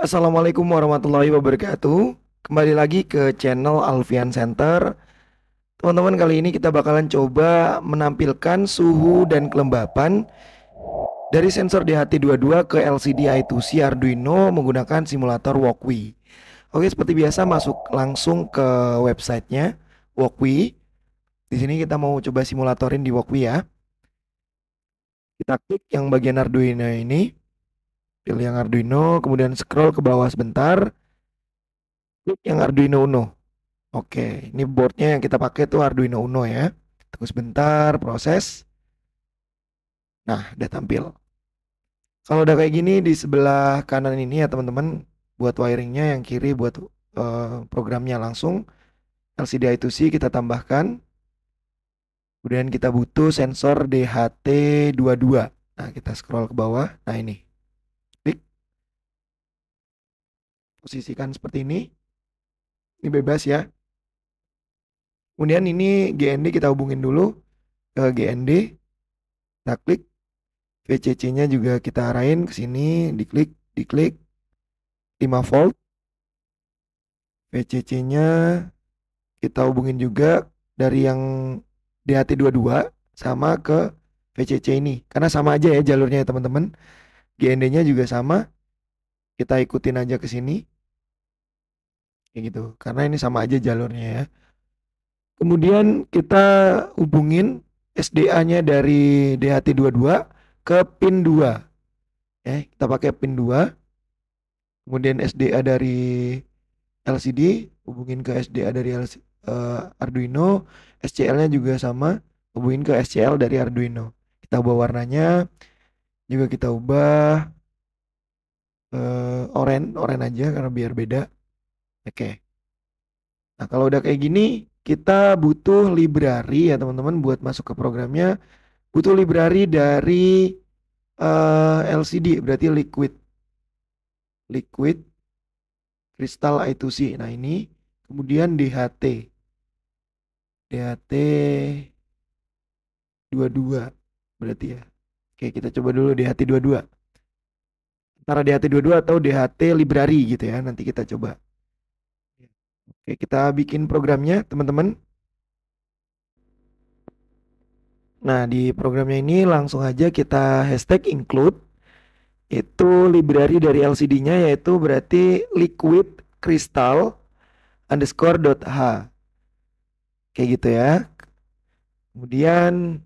Assalamualaikum warahmatullahi wabarakatuh. Kembali lagi ke channel Alfian Center. Teman-teman, kali ini kita bakalan coba menampilkan suhu dan kelembapan dari sensor DHT22 ke LCD I2C Arduino menggunakan simulator Walkwi. Oke, seperti biasa masuk langsung ke websitenya Walkwi. Di sini kita mau coba simulatorin di Walkwi ya. Kita klik yang bagian Arduino ini, pilih yang Arduino, kemudian scroll ke bawah sebentar, klik yang Arduino Uno. Oke, ini boardnya yang kita pakai tuh Arduino Uno ya. Tunggu sebentar, proses. Nah, udah tampil. Kalau udah kayak gini di sebelah kanan ini ya teman-teman, buat wiringnya, yang kiri buat programnya langsung. LCD I2C kita tambahkan. Kemudian kita butuh sensor DHT22. Nah, kita scroll ke bawah. Nah, ini. Klik, posisikan seperti ini. Ini bebas ya. Kemudian ini GND kita hubungin dulu ke GND. Kita klik. VCC-nya juga kita arahin ke sini, diklik 5 volt. VCC-nya kita hubungin juga dari yang DHT22 sama ke VCC ini. Karena sama aja ya jalurnya ya teman-teman. GND-nya juga sama. Kita ikutin aja ke sini. Kayak gitu. Karena ini sama aja jalurnya ya. Kemudian kita hubungin SDA-nya dari DHT22 ke pin 2. Kita pakai pin 2. Kemudian SDA dari LCD hubungin ke SDA dari Arduino, SCL-nya juga sama, hubungin ke SCL dari Arduino. Kita ubah warnanya, juga kita ubah oranye aja karena biar beda. Oke. Nah, kalau udah kayak gini, kita butuh library ya teman-teman buat masuk ke programnya. Butuh library dari LCD, berarti Liquid Crystal I2C. Nah, ini kemudian DHT 22 berarti ya. Oke, kita coba dulu DHT 22. Antara DHT 22 atau DHT library gitu ya. Nanti kita coba. Oke, kita bikin programnya, teman-teman. Nah, di programnya ini langsung aja kita hashtag include. Itu library dari LCD-nya yaitu berarti liquid crystal underscore dot h. Kayak gitu ya. Kemudian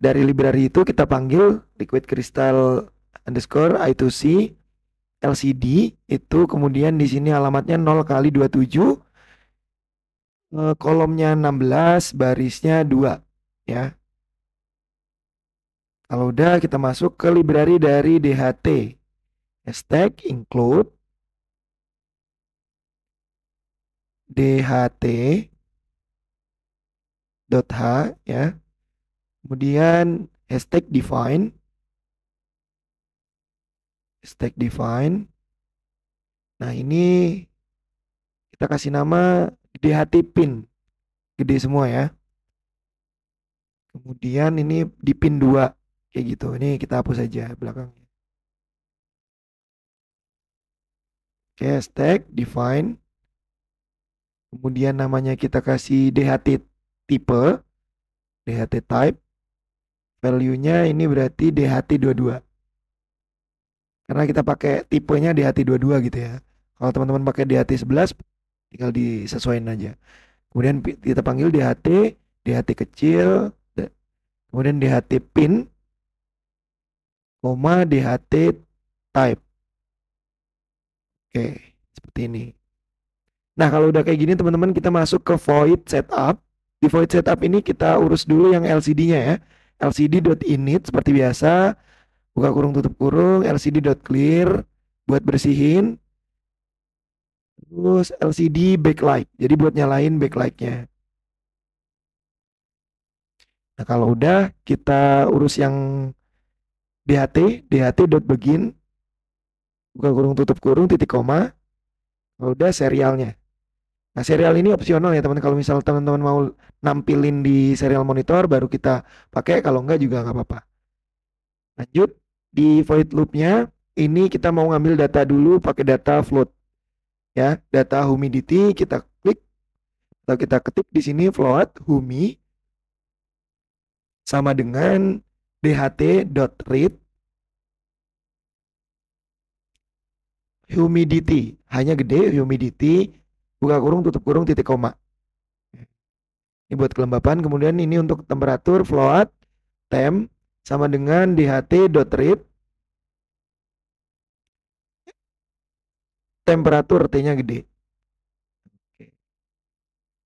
dari library itu kita panggil liquid crystal underscore I2C LCD itu, kemudian di sini alamatnya 0 kali 27, kolomnya 16, barisnya 2 ya. Kalau udah kita masuk ke library dari DHT. Hashtag include DHT.h ya. Kemudian hashtag define. Nah, ini kita kasih nama DHT pin. Gede semua ya. Kemudian ini di pin 2 kayak gitu. Ini kita hapus aja belakangnya. Oke, hashtag define. Kemudian namanya kita kasih DHT tipe, DHT type. Value-nya ini berarti DHT22. Karena kita pakai tipenya DHT22 gitu ya. Kalau teman-teman pakai DHT11 tinggal disesuaikan aja. Kemudian kita panggil DHT kecil, kemudian DHT pin, koma DHT type. Oke, seperti ini. Nah, kalau udah kayak gini teman-teman, kita masuk ke void setup. Di void setup ini kita urus dulu yang LCD-nya ya. LCD.init seperti biasa. Buka kurung tutup kurung, LCD.clear buat bersihin. Terus LCD backlight. Jadi buat nyalain backlightnya. Nah, kalau udah kita urus yang DHT.begin. Buka kurung tutup kurung titik koma. Kalau udah serialnya. Nah, serial ini opsional ya teman. Kalau misal teman-teman mau nampilin di serial monitor baru kita pakai, kalau enggak juga nggak apa-apa. Lanjut di void loopnya, ini kita mau ngambil data dulu pakai data float ya. Data humidity kita klik atau kita ketik di sini float humi sama dengan dht.read humidity, hanya gede humidity, buka kurung tutup kurung titik koma. Ini buat kelembapan. Kemudian ini untuk temperatur float temp sama dengan dht.read temperatur T-nya gede. Oke.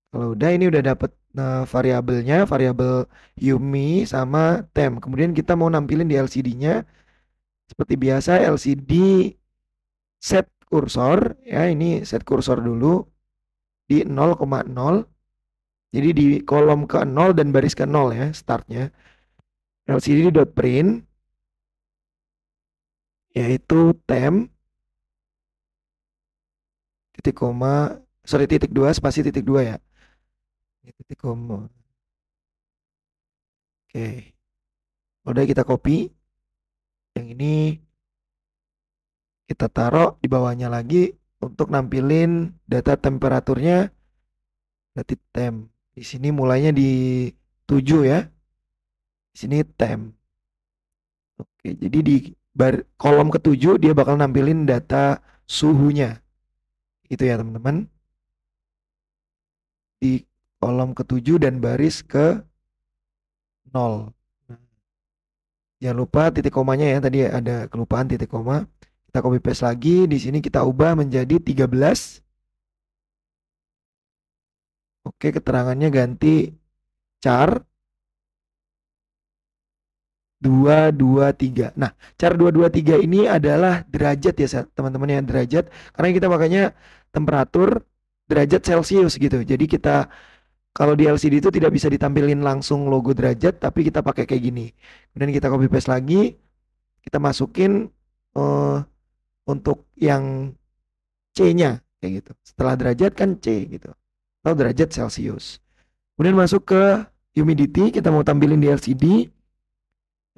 Kalau udah ini udah dapet variabelnya, variabel Yumi sama temp. Kemudian kita mau nampilin di LCD-nya seperti biasa LCD set kursor ya, ini set kursor dulu di 0,0. Jadi di kolom ke 0 dan baris ke 0 ya startnya. LCD.print yaitu temp titik koma, sorry titik 2 spasi titik 2 ya. Ini titik koma. Oke. Udah kita copy. Yang ini kita taruh di bawahnya lagi untuk nampilin data temperaturnya. Berarti temp. Di sini mulainya di 7 ya. Di sini temp. Oke, jadi di kolom ke-7 dia bakal nampilin data suhunya. Itu ya teman-teman. Di kolom ke-7 dan baris ke 0. Nah, jangan lupa titik komanya ya, tadi ada kelupaan titik koma. Kita copy paste lagi, di sini kita ubah menjadi 13. Oke, keterangannya ganti char 223. Nah, char 223 ini adalah derajat ya teman-teman ya, derajat. Karena kita makanya temperatur derajat Celcius gitu. Jadi kita kalau di LCD itu tidak bisa ditampilin langsung logo derajat, tapi kita pakai kayak gini. Kemudian kita copy paste lagi, kita masukin eh, untuk yang C-nya kayak gitu. Setelah derajat kan C gitu. Atau derajat Celcius. Kemudian masuk ke humidity, kita mau tampilin di LCD.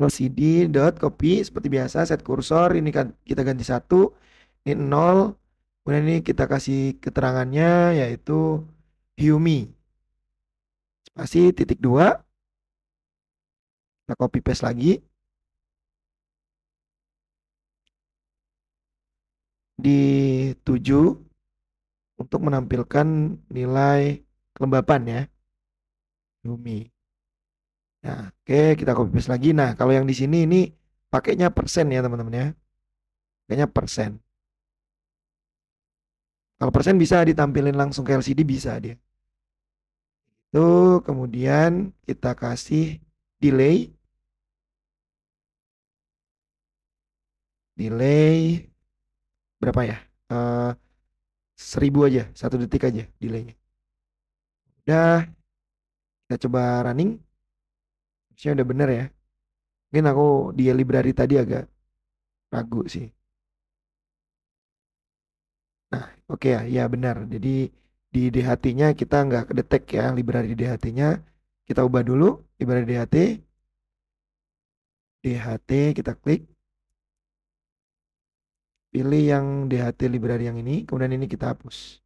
LCD.copy seperti biasa, set kursor, ini kan kita ganti 1, ini 0. Kemudian ini kita kasih keterangannya yaitu humi. Spasi titik 2. Kita copy paste lagi. Di 7 untuk menampilkan nilai kelembapan ya. Humi. Nah, oke, kita copy paste lagi. Nah, kalau yang di sini ini pakainya persen ya, teman-teman ya. Pakainya persen. Kalau persen bisa ditampilin langsung ke LCD bisa dia. Itu kemudian kita kasih delay. Delay berapa ya? 1000 aja, 1 detik aja delaynya. Udah, kita coba running. Harusnya udah bener ya. Mungkin aku di library tadi agak ragu sih. Nah, oke ya, ya benar. Jadi di DHT-nya kita nggak kedetek ya, library DHT-nya. Kita ubah dulu, library DHT. DHT kita klik. Pilih yang DHT library yang ini, kemudian ini kita hapus.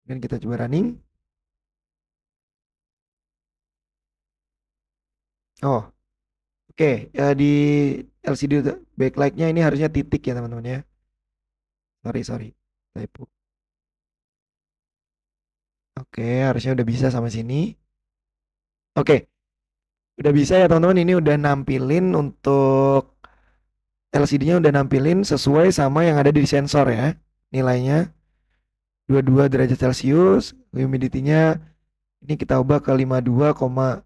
Kemudian kita coba running. Oh, oke. Ya, di LCD backlight-nya ini harusnya titik ya teman-teman ya. Sorry, typo. Oke, harusnya udah bisa sama sini. Oke, udah bisa ya teman-teman. Ini udah nampilin untuk LCD-nya udah nampilin sesuai sama yang ada di sensor ya. Nilainya 22 derajat Celcius, humidity-nya ini kita ubah ke 52,5%.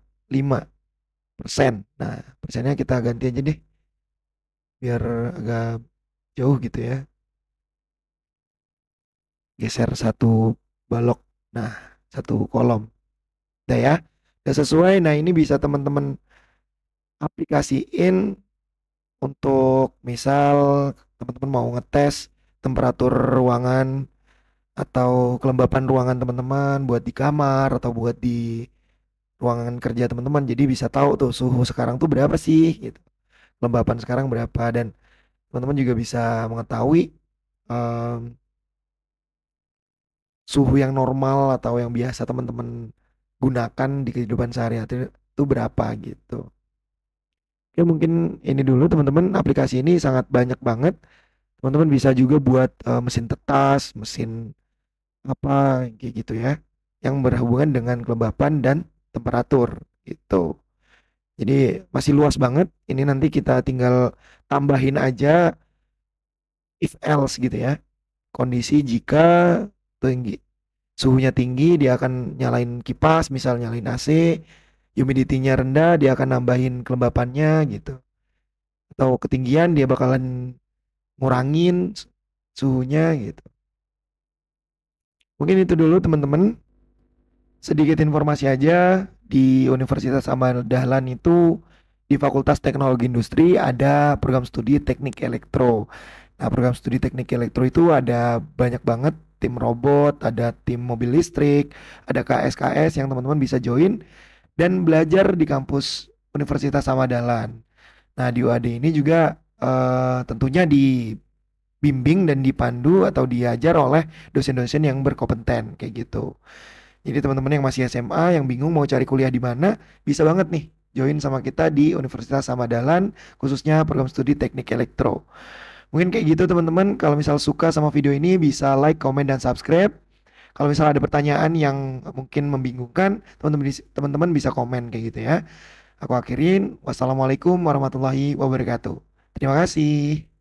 Nah, persennya kita ganti aja deh. Biar agak jauh gitu ya. Geser satu balok. Nah, satu kolom. Udah ya. Udah sesuai. Nah, ini bisa teman-teman aplikasiin untuk misal teman-teman mau ngetes temperatur ruangan atau kelembapan ruangan teman-teman buat di kamar atau buat di ruangan kerja teman-teman. Jadi bisa tahu tuh suhu sekarang tuh berapa sih gitu. Kelembapan sekarang berapa dan Teman-teman juga bisa mengetahui em, suhu yang normal atau yang biasa teman-teman gunakan di kehidupan sehari-hari itu berapa gitu. Oke, mungkin ini dulu teman-teman. Aplikasi ini sangat banyak banget. Teman-teman bisa juga buat mesin tetas, mesin apa kayak gitu ya, yang berhubungan dengan kelembapan dan temperatur gitu. Jadi masih luas banget. Ini nanti kita tinggal tambahin aja if else gitu ya. Kondisi jika tinggi suhunya tinggi, dia akan nyalain kipas, misal nyalain AC. Humidity-nya rendah, dia akan nambahin kelembapannya gitu. Atau ketinggian, dia bakalan ngurangin suhunya gitu. Mungkin itu dulu teman-teman. Sedikit informasi aja, di Universitas Ahmad Dahlan itu di Fakultas Teknologi Industri ada program studi Teknik Elektro. Nah, program studi Teknik Elektro itu ada banyak banget tim robot, ada tim mobil listrik, ada KS-KS yang teman-teman bisa join dan belajar di kampus Universitas Ahmad Dahlan. Nah, di UAD ini juga tentunya dibimbing dan dipandu atau diajar oleh dosen-dosen yang berkompeten kayak gitu. Jadi teman-teman yang masih SMA yang bingung mau cari kuliah di mana, bisa banget nih join sama kita di Universitas Samaдаlan, khususnya program studi Teknik Elektro. Mungkin kayak gitu teman-teman. Kalau misal suka sama video ini bisa like, komen, dan subscribe. Kalau misal ada pertanyaan yang mungkin membingungkan, teman-teman bisa komen kayak gitu ya. Aku akhirin. Wassalamualaikum warahmatullahi wabarakatuh. Terima kasih.